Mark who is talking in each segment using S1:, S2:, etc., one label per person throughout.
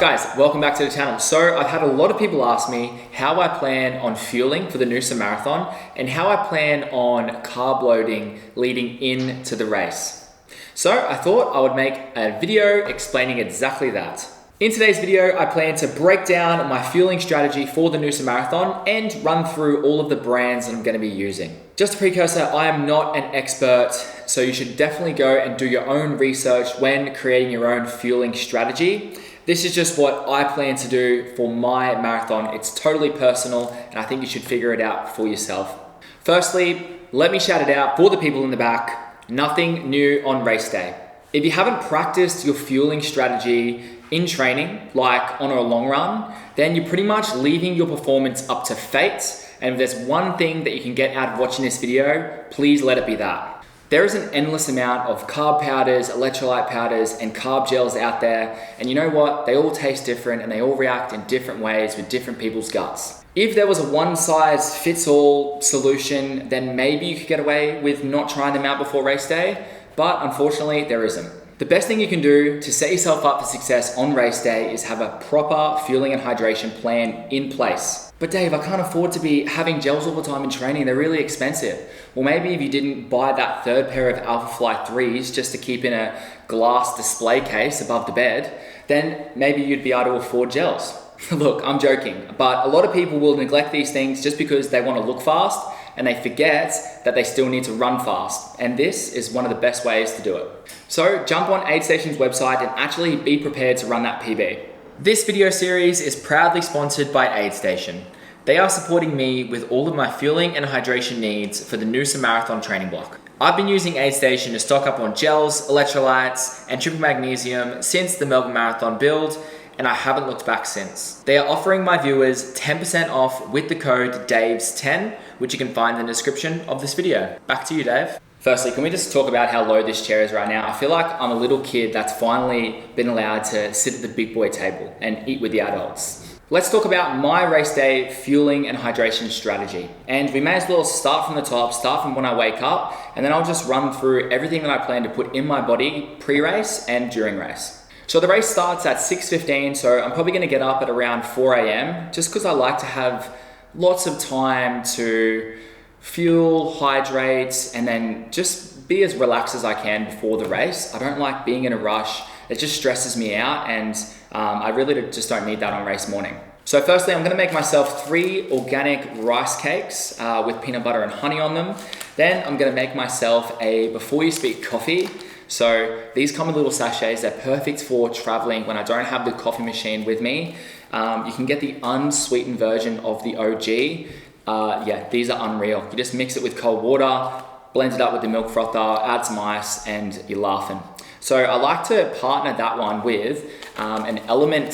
S1: Guys, welcome back to the channel. So I've had a lot of people ask me how I plan on fueling for the Noosa Marathon and how I plan on carb loading leading into the race. So I thought I would make a video explaining exactly that. In today's video, I plan to break down my fueling strategy for the Noosa Marathon and run through all of the brands that I'm going to be using. Just a precursor, I am not an expert, so you should definitely go and do your own research when creating your own fueling strategy. This is just what I plan to do for my marathon. It's totally personal, and I think you should figure it out for yourself. Firstly, let me shout it out for the people in the back. Nothing new on race day. If you haven't practiced your fueling strategy in training, like on a long run, then you're pretty much leaving your performance up to fate. And if there's one thing that you can get out of watching this video, please let it be that. There is an endless amount of carb powders, electrolyte powders, and carb gels out there. And you know what? They all taste different and they all react in different ways with different people's guts. If there was a one-size-fits-all solution, then maybe you could get away with not trying them out before race day. But unfortunately, there isn't. The best thing you can do to set yourself up for success on race day is have a proper fueling and hydration plan in place. But Dave, I can't afford to be having gels all the time in training. They're really expensive. Well, maybe if you didn't buy that third pair of Alpha Fly 3s just to keep in a glass display case above the bed, then maybe you'd be able to afford gels. Look, I'm joking, but a lot of people will neglect these things just because they want to look fast and they forget that they still need to run fast. And this is one of the best ways to do it. So jump on AidStation's website and actually be prepared to run that PB. This video series is proudly sponsored by AidStation. They are supporting me with all of my fueling and hydration needs for the Noosa Marathon training block. I've been using AidStation to stock up on gels, electrolytes, and triple magnesium since the Melbourne Marathon build, and I haven't looked back since. They are offering my viewers 10% off with the code DAVES10, which you can find in the description of this video. Back to you, Dave. Firstly, can we just talk about how low this chair is right now? I feel like I'm a little kid that's finally been allowed to sit at the big boy table and eat with the adults. Let's talk about my race day fueling and hydration strategy. And we may as well start from the top, start from when I wake up, and then I'll just run through everything that I plan to put in my body pre-race and during race. So the race starts at 6:15, so I'm probably gonna get up at around 4 a.m. just because I like to have lots of time to fuel, hydrate, and then just be as relaxed as I can before the race. I don't like being in a rush. It just stresses me out, and I really just don't need that on race morning. So firstly, I'm gonna make myself 3 organic rice cakes with peanut butter and honey on them. Then I'm gonna make myself a Before You Speak coffee. So these come in little sachets. They're perfect for traveling when I don't have the coffee machine with me. You can get the unsweetened version of the OG. Yeah, these are unreal. You just mix it with cold water, blend it up with the milk frother, add some ice, and you're laughing. So I like to partner that one with an Element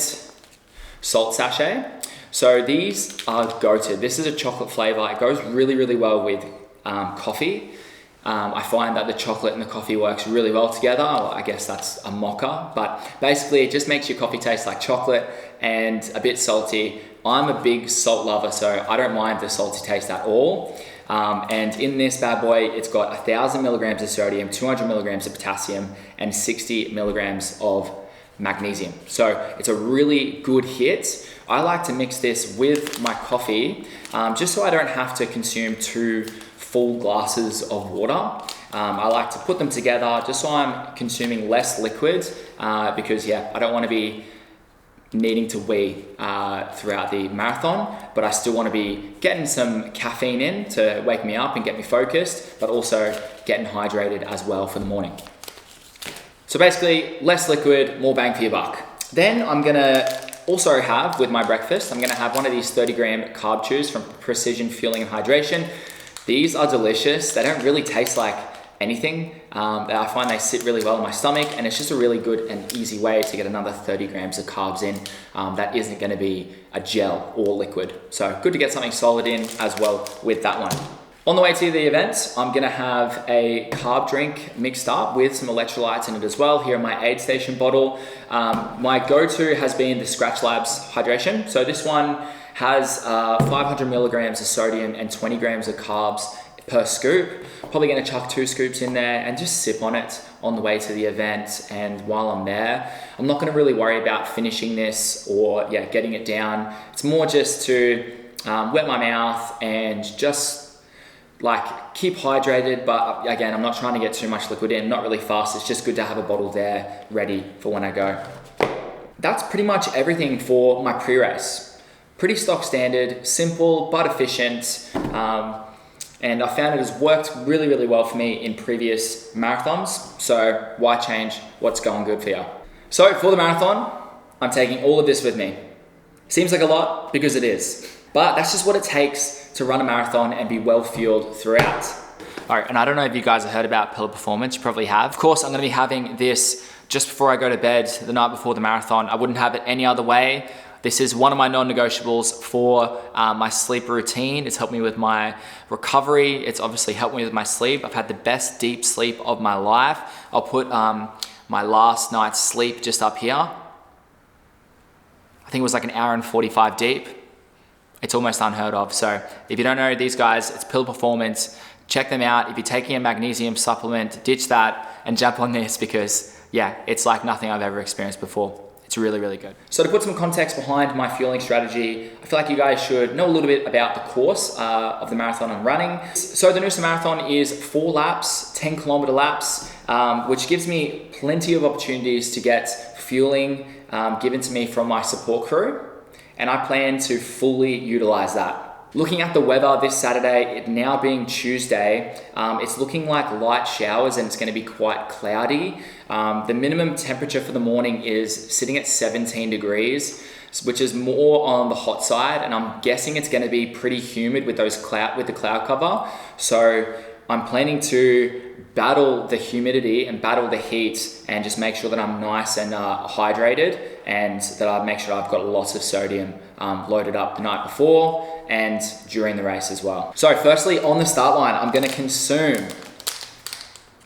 S1: salt sachet. So these are go-to. This is a chocolate flavor. It goes really, really well with coffee. I find that the chocolate and the coffee works really well together. I guess that's a mocha, but basically it just makes your coffee taste like chocolate and a bit salty. I'm a big salt lover, so I don't mind the salty taste at all. And in this bad boy, it's got 1,000 milligrams of sodium, 200 milligrams of potassium, and 60 milligrams of magnesium. So it's a really good hit. I like to mix this with my coffee, just so I don't have to consume 2 full glasses of water. I like to put them together just so I'm consuming less liquid because I don't want to be needing to wee throughout the marathon, but I still want to be getting some caffeine in to wake me up and get me focused, but also getting hydrated as well for the morning. So basically, less liquid, more bang for your buck. Then I'm gonna also have, with my breakfast, I'm gonna have one of these 30-gram carb chews from Precision Fueling and Hydration. These are delicious. They don't really taste like anything. I find they sit really well in my stomach, and it's just a really good and easy way to get another 30 grams of carbs in that isn't gonna be a gel or liquid. So good to get something solid in as well with that one. On the way to the event, I'm gonna have a carb drink mixed up with some electrolytes in it as well. Here in my AidStation bottle. My go-to has been the Scratch Labs hydration. So this one has 500 milligrams of sodium and 20 grams of carbs per scoop. Probably gonna chuck 2 scoops in there and just sip on it on the way to the event. And while I'm there, I'm not gonna really worry about finishing this or getting it down. It's more just to wet my mouth and just like keep hydrated. But again, I'm not trying to get too much liquid in, not really fast. It's just good to have a bottle there ready for when I go. That's pretty much everything for my pre-race. Pretty stock standard, simple but efficient. And I found it has worked really, really well for me in previous marathons. So why change what's going good for you? So for the marathon, I'm taking all of this with me. Seems like a lot because it is, but that's just what it takes to run a marathon and be well fueled throughout. All right, and I don't know if you guys have heard about Pillar Performance, you probably have. Of course, I'm gonna be having this just before I go to bed the night before the marathon. I wouldn't have it any other way. This is one of my non-negotiables for my sleep routine. It's helped me with my recovery. It's obviously helped me with my sleep. I've had the best deep sleep of my life. I'll put my last night's sleep just up here. I think it was like an hour and 45 deep. It's almost unheard of. So if you don't know these guys, it's Pillar Performance. Check them out. If you're taking a magnesium supplement, ditch that and jump on this because it's like nothing I've ever experienced before. It's really, really good. So to put some context behind my fueling strategy, I feel like you guys should know a little bit about the course of the marathon I'm running. So the Noosa Marathon is 4 laps, 10-kilometer laps, which gives me plenty of opportunities to get fueling given to me from my support crew. And I plan to fully utilize that. Looking at the weather this Saturday, it now being Tuesday, it's looking like light showers and it's going to be quite cloudy. The minimum temperature for the morning is sitting at 17 degrees, which is more on the hot side, and I'm guessing it's going to be pretty humid with the cloud cover. So I'm planning to battle the humidity and battle the heat and just make sure that I'm nice and hydrated, and that I make sure I've got lots of sodium loaded up the night before and during the race as well. So firstly, on the start line, I'm going to consume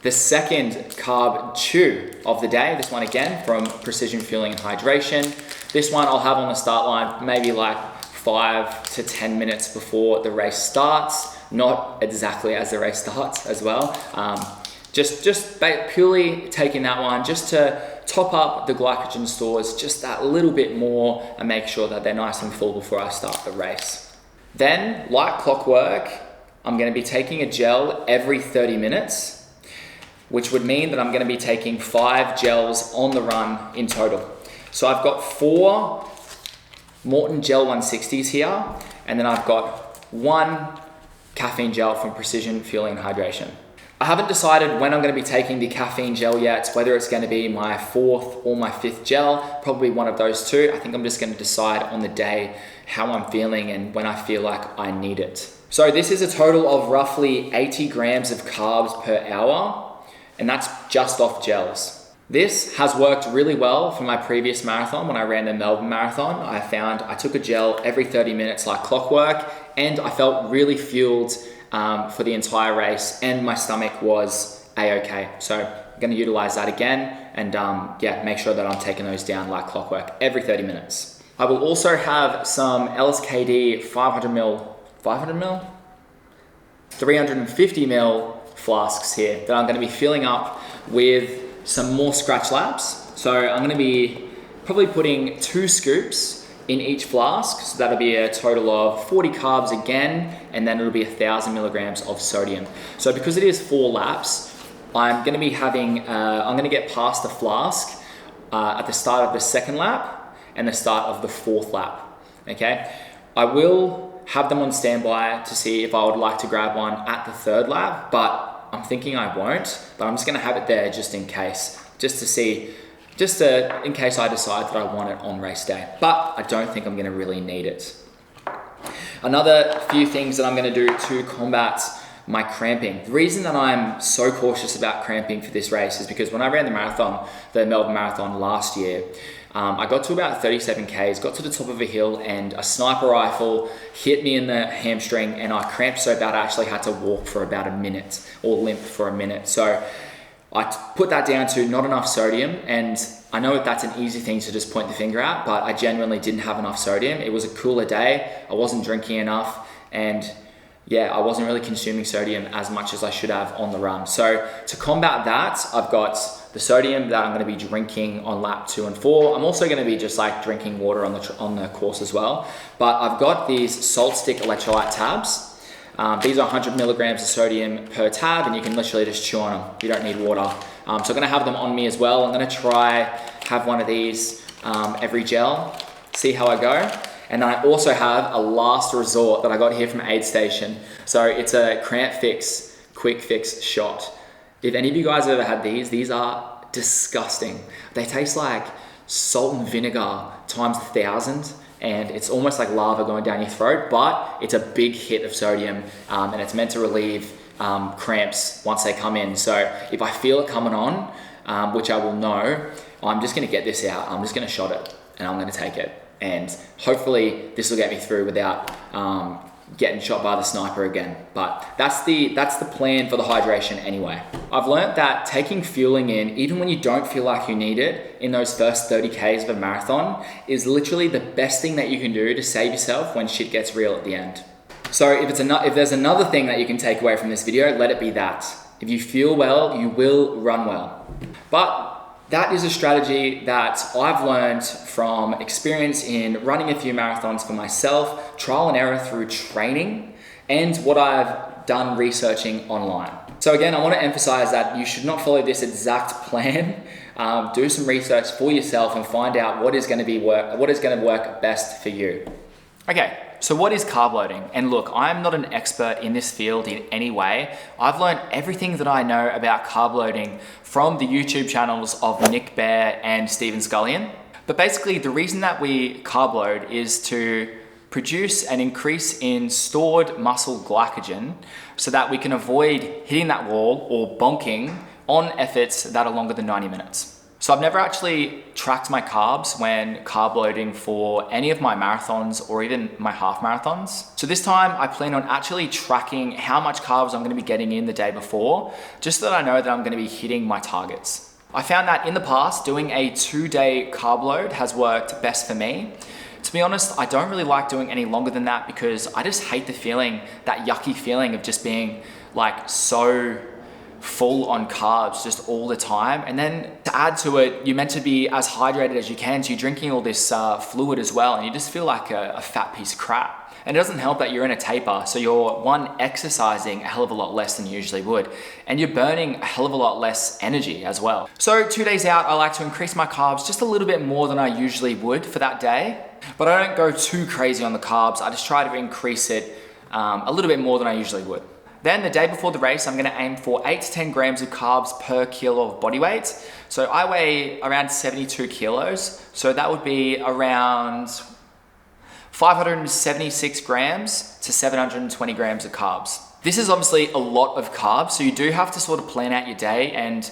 S1: the second carb chew of the day. This one again from Precision Fueling and Hydration. This one I'll have on the start line maybe like 5 to 10 minutes before the race starts. Not exactly as the race starts as well. Just purely taking that one just to top up the glycogen stores just that little bit more and make sure that they're nice and full before I start the race. Then, like clockwork, I'm going to be taking a gel every 30 minutes, which would mean that I'm going to be taking 5 gels on the run in total. So I've got 4 Morton Gel 160s here, and then I've got 1 caffeine gel from Precision Fueling and Hydration. I haven't decided when I'm going to be taking the caffeine gel yet, whether it's going to be my 4th or my 5th gel, probably one of those 2. I think I'm just going to decide on the day how I'm feeling and when I feel like I need it. So this is a total of roughly 80 grams of carbs per hour, and that's just off gels. This has worked really well for my previous marathon. When I ran the Melbourne Marathon, I found I took a gel every 30 minutes like clockwork, and I felt really fueled for the entire race, and my stomach was a-okay. So I'm going to utilize that again and make sure that I'm taking those down like clockwork every 30 minutes. I will also have some LSKD 350 ml flasks here that I'm going to be filling up with some more scratch laps. So I'm going to be probably putting 2 scoops in each flask. So that'll be a total of 40 carbs again, and then it'll be 1,000 milligrams of sodium. So because it is 4 laps, I'm going to be having, I'm going to get past the flask at the start of the 2nd lap and the start of the 4th lap, okay? I will have them on standby to see if I would like to grab one at the 3rd lap, but I'm thinking I won't, but I'm just gonna have it there just in case, in case I decide that I want it on race day, but I don't think I'm gonna really need it. Another few things that I'm gonna do to combat my cramping. The reason that I'm so cautious about cramping for this race is because when I ran the Melbourne Marathon last year, I got to about 37 Ks, got to the top of a hill, and a sniper rifle hit me in the hamstring, and I cramped so bad I actually had to walk for about a minute, or limp for a minute. So I put that down to not enough sodium, and I know that that's an easy thing to just point the finger at, but I genuinely didn't have enough sodium. It was a cooler day, I wasn't drinking enough, and yeah, I wasn't really consuming sodium as much as I should have on the run. So to combat that, I've got the sodium that I'm going to be drinking on lap 2 and 4. I'm also going to be just like drinking water on the course as well. But I've got these salt stick electrolyte tabs. These are 100 milligrams of sodium per tab, and you can literally just chew on them. You don't need water. So I'm going to have them on me as well. I'm going to try have one of these every gel, see how I go. And then I also have a last resort that I got here from Aid Station. So it's a cramp fix, quick fix shot. If any of you guys have ever had these are disgusting. They taste like salt and vinegar times 1,000, and it's almost like lava going down your throat, but it's a big hit of sodium, and it's meant to relieve cramps once they come in. So if I feel it coming on, which I will know, I'm just gonna get this out. I'm just gonna shot it and I'm gonna take it. And hopefully this will get me through without getting shot by the sniper again. But that's the plan for the hydration anyway. I've learned that taking fueling in, even when you don't feel like you need it, in those first 30 Ks of a marathon, is literally the best thing that you can do to save yourself when shit gets real at the end. So if there's another thing that you can take away from this video, let it be that. If you feel well, you will run well. But that is a strategy that I've learned from experience in running a few marathons for myself, trial and error through training, and what I've done researching online. So again, I want to emphasize that you should not follow this exact plan. Do some research for yourself and find out what is going to work best for you. Okay. So what is carb loading? And look, I'm not an expert in this field in any way. I've learned everything that I know about carb loading from the YouTube channels of Nick Bear and Steven Scullion. But basically the reason that we carb load is to produce an increase in stored muscle glycogen so that we can avoid hitting that wall or bonking on efforts that are longer than 90 minutes. So I've never actually tracked my carbs when carb loading for any of my marathons or even my half marathons. So this time I plan on actually tracking how much carbs I'm going to be getting in the day before, just so that I know that I'm going to be hitting my targets. I found that in the past, doing a 2-day carb load has worked best for me. To be honest, I don't really like doing any longer than that because I just hate the feeling, that yucky feeling of just being like so full on carbs just all the time. And then to add to it, you're meant to be as hydrated as you can, so you're drinking all this fluid as well, and you just feel like a fat piece of crap. And it doesn't help that you're in a taper, so you're exercising a hell of a lot less than you usually would, and you're burning a hell of a lot less energy as well. So 2 days out, I like to increase my carbs just a little bit more than I usually would for that day, but I don't go too crazy on the carbs. I just try to increase it a little bit more than I usually would. Then the day before the race, I'm gonna aim for 8 to 10 grams of carbs per kilo of body weight. So I weigh around 72 kilos. So that would be around 576 grams to 720 grams of carbs. This is obviously a lot of carbs, so you do have to sort of plan out your day and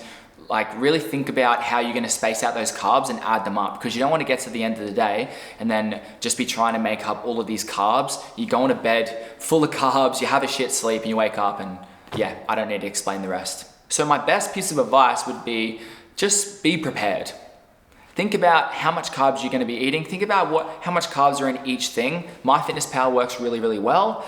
S1: like really think about how you're gonna space out those carbs and add them up, because you don't wanna get to the end of the day and then just be trying to make up all of these carbs. You go into bed full of carbs, you have a shit sleep, and you wake up and yeah, I don't need to explain the rest. So my best piece of advice would be just be prepared. Think about how much carbs you're gonna be eating. Think about how much carbs are in each thing. MyFitnessPal works really, really well.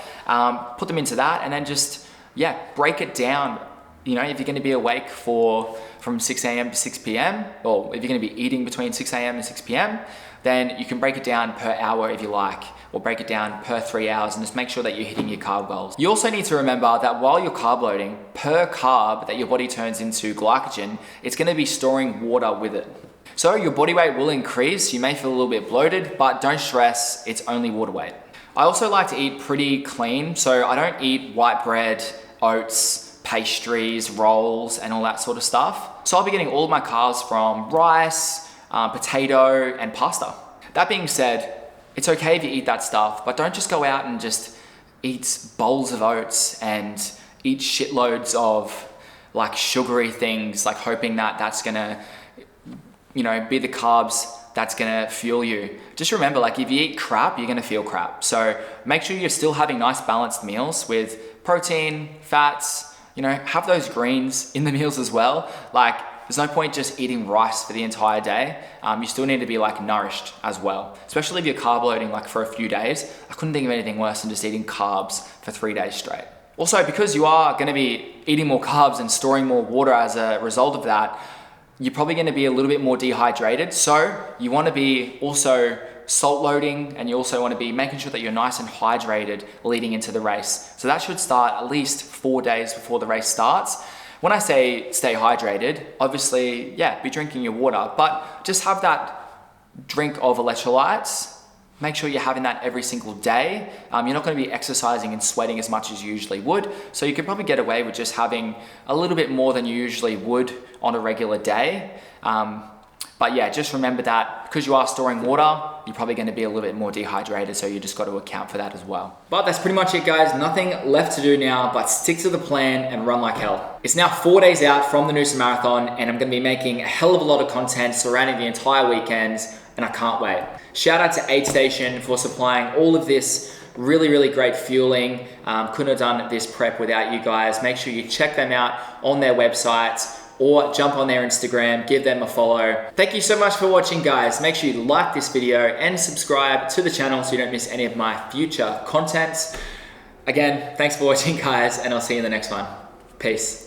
S1: Put them into that and then just, yeah, break it down. You know, if you're gonna be awake from 6 a.m. to 6 p.m., or if you're gonna be eating between 6 a.m. and 6 p.m., then you can break it down per hour if you like, or break it down per 3 hours and just make sure that you're hitting your carb goals. You also need to remember that while you're carb loading, per carb that your body turns into glycogen, it's gonna be storing water with it. So your body weight will increase, you may feel a little bit bloated, but don't stress, it's only water weight. I also like to eat pretty clean, so I don't eat white bread, oats, pastries, rolls, and all that sort of stuff. So I'll be getting all of my carbs from rice, potato, and pasta. That being said, it's okay if you eat that stuff, but don't just go out and just eat bowls of oats and eat shitloads of like sugary things, like hoping that that's gonna, you know, be the carbs that's gonna fuel you. Just remember, like if you eat crap, you're gonna feel crap. So make sure you're still having nice balanced meals with protein, fats, you know, have those greens in the meals as well. Like there's no point just eating rice for the entire day. You still need to be like nourished as well, especially if you're carb loading like for a few days. I couldn't think of anything worse than just eating carbs for 3 days straight. Also, because you are going to be eating more carbs and storing more water as a result of that, you're probably going to be a little bit more dehydrated. So you want to be also salt loading, and you also want to be making sure that you're nice and hydrated leading into the race. So that should start at least 4 days before the race starts. When I say stay hydrated, obviously, yeah, be drinking your water, but just have that drink of electrolytes. Make sure you're having that every single day. You're not going to be exercising and sweating as much as you usually would. So you could probably get away with just having a little bit more than you usually would on a regular day. But yeah, just remember that because you are storing water, you're probably going to be a little bit more dehydrated. So you just got to account for that as well. But that's pretty much it, guys. Nothing left to do now but stick to the plan and run like hell. It's now 4 days out from the Noosa Marathon, and I'm going to be making a hell of a lot of content surrounding the entire weekend, and I can't wait. Shout out to Aid Station for supplying all of this really great fueling. Couldn't have done this prep without you guys. Make sure you check them out on their website or jump on their Instagram, give them a follow. Thank you so much for watching, guys. Make sure you like this video and subscribe to the channel so you don't miss any of my future content. Again, thanks for watching, guys, and I'll see you in the next one. Peace.